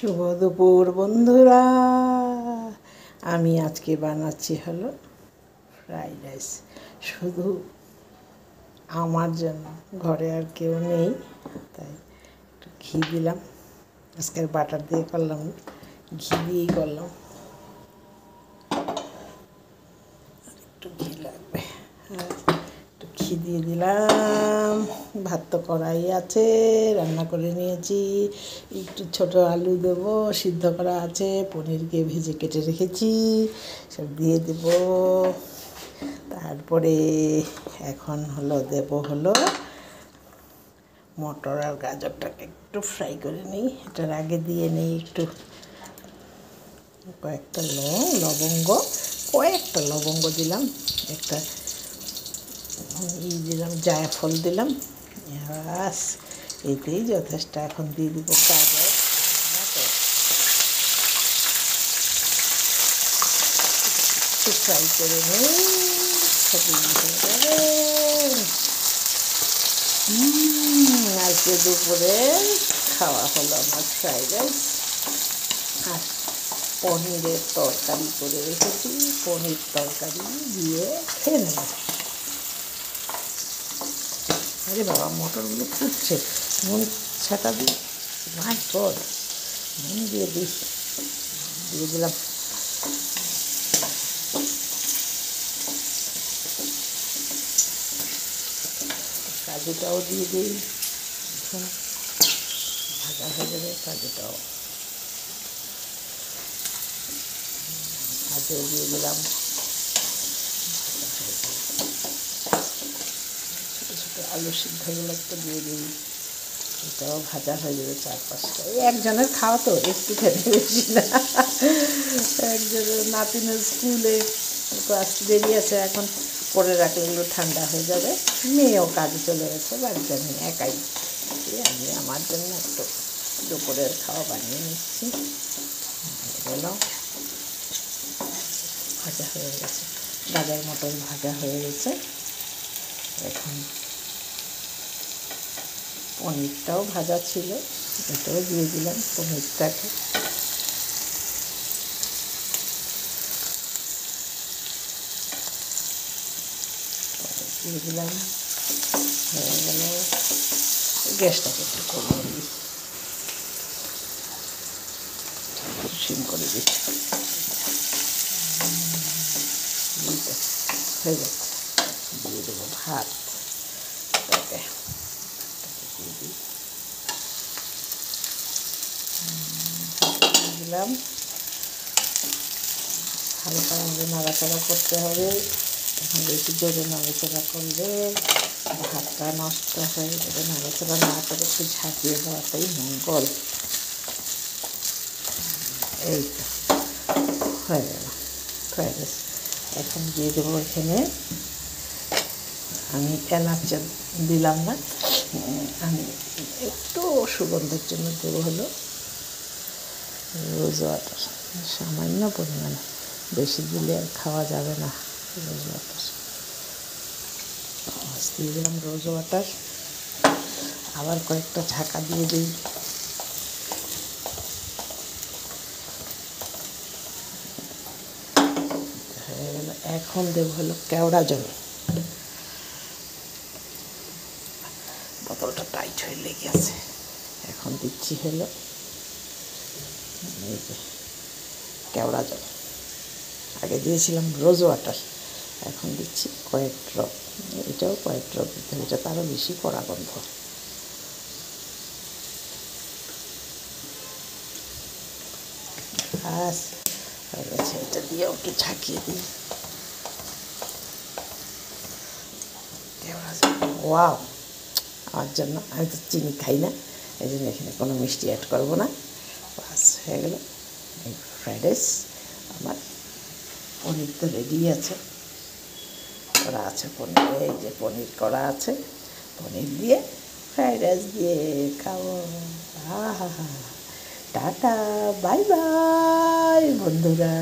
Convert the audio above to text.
শুভ দুপুর বন্ধুরা। আমি আজকে বানাচ্ছি হলো ফ্রাইড রাইস, শুধু আমার জন্য। ঘরে আর কেউ নেই, তাই একটু ঘি দিলাম। আজকের বাটার দিয়ে করলাম, ঘি দিয়েই করলাম। একটু ঘি লাগবে, একটু ঘি দিয়ে দিলাম। ভাত তো কড়াই আছে, রান্না করে নিয়েছি। একটু ছোট আলু দেবো, সিদ্ধ করা আছে। পনিরকে ভেজে কেটে রেখেছি, সব দিয়ে দেব। তারপরে এখন দেব মটর আর গাজরটাকে একটু ফ্রাই করে নিই। এটার আগে দিয়ে নিই একটু কয়েকটা লবঙ্গ দিলাম, একটা দিলাম, জায়ফল দিলাম। ব্যাস, এতেই যথেষ্ট। এখন দিয়ে দিব গাজর, একটু ফ্রাই করে নিই, আজকে দুপুরে খাওয়া হলো আমার ফ্রাইড রাইস। আর পনিরের তরকারি করে রেখেছি, পনির তরকারি দিয়ে খেয়ে নেব। আরে বাবা, মটরগুলো ফুটছে, নুন ছাটা দিই। মাই গড, নুন দিয়ে দিলাম। কাজুটাও দিয়ে দিই, ভাজা হয়ে যাবে কাজুটাও। ভাজা দিয়ে দিলাম, ছোটো ছোটো আলু সিদ্ধগুলো একটু দিয়ে দিই, এটাও ভাজা হয়ে যাবে। 4-5টা, এই একজনের খাওয়া তো, একটু খেতে, বেশি না। একজনের নাতিনের স্কুলে ক্লাস দেরি আছে, এখন করে রাখলে এগুলো ঠান্ডা হয়ে যাবে। মেয়েও কাজে চলে গেছে, বাড়িতে আমি একাই। আমি আমার জন্য একটু দুপুরের খাওয়া বানিয়ে নিচ্ছি। এগুলো ভাজা হয়ে গেছে, গাজর মটর ভাজা হয়ে গেছে। এখন পনিরটাও ভাজা ছিল, এটাও দিয়ে দিলাম। পনিরটাকে দিয়ে দিলাম, হয়ে গেল। গ্যাসটাকে একটু কমিয়ে দিই, সিম করে দিই, হয়ে যাচ্ছে। দিয়ে দেবো ভাত, দিয়ে দিলাম। হালকাভাবে নাড়াচাড়া করতে হবে। এখন বেশি জোরে নাড়াচাড়া করলে ভাতটা নষ্ট হয়ে যাবে। নাড়াচাড়া না করে একটু ঝাঁকিয়ে দেওয়াটাই মঙ্গল। এই তো হয়ে গেল ফ্রাইড রাইস। এখন দিয়ে দেবো এখানে, আমি এলাচ দিলাম না, আমি একটু সুগন্ধের জন্য দেবো রোজ ওয়াটার, সামান্য পরিমাণে, বেশি দিলে আর খাওয়া যাবে না। রোজ ওয়াটার দিয়ে দিলাম, রোজ ওয়াটার। আবার কয়েকটা ঝাঁকা দিয়ে দিই। হয়ে গেল। এখন দেবো কেওড়া জল। বোতলটা টাইট হয়ে লেগে আছে। এখন দিচ্ছি এই যে কেওড়া জল। আগে দিয়েছিলাম রোজ ওয়াটার, এখন দিচ্ছি কয়েক ড্রপ। এটাও কয়েক ড্রপ দিতে হবে, এটা তারও বেশি কড়া গন্ধ। ব্যাস হয়ে গেছে। এটা দিয়ে একটু ঝাঁকিয়ে দিই। ওয়াও, আমার জন্য, আমি তো চিনি খাই না, এই জন্য এখানে কোনো মিষ্টি অ্যাড করবো না। বাস হয়ে গেল এই ফ্রাইড রাইস আমার। পনির তো রেডি আছে, করা আছে পনির, এই যে পনির করা আছে। পনির দিয়ে ফ্রাইড রাইস দিয়ে খাবো। টাটা, বাই বাই বন্ধুরা।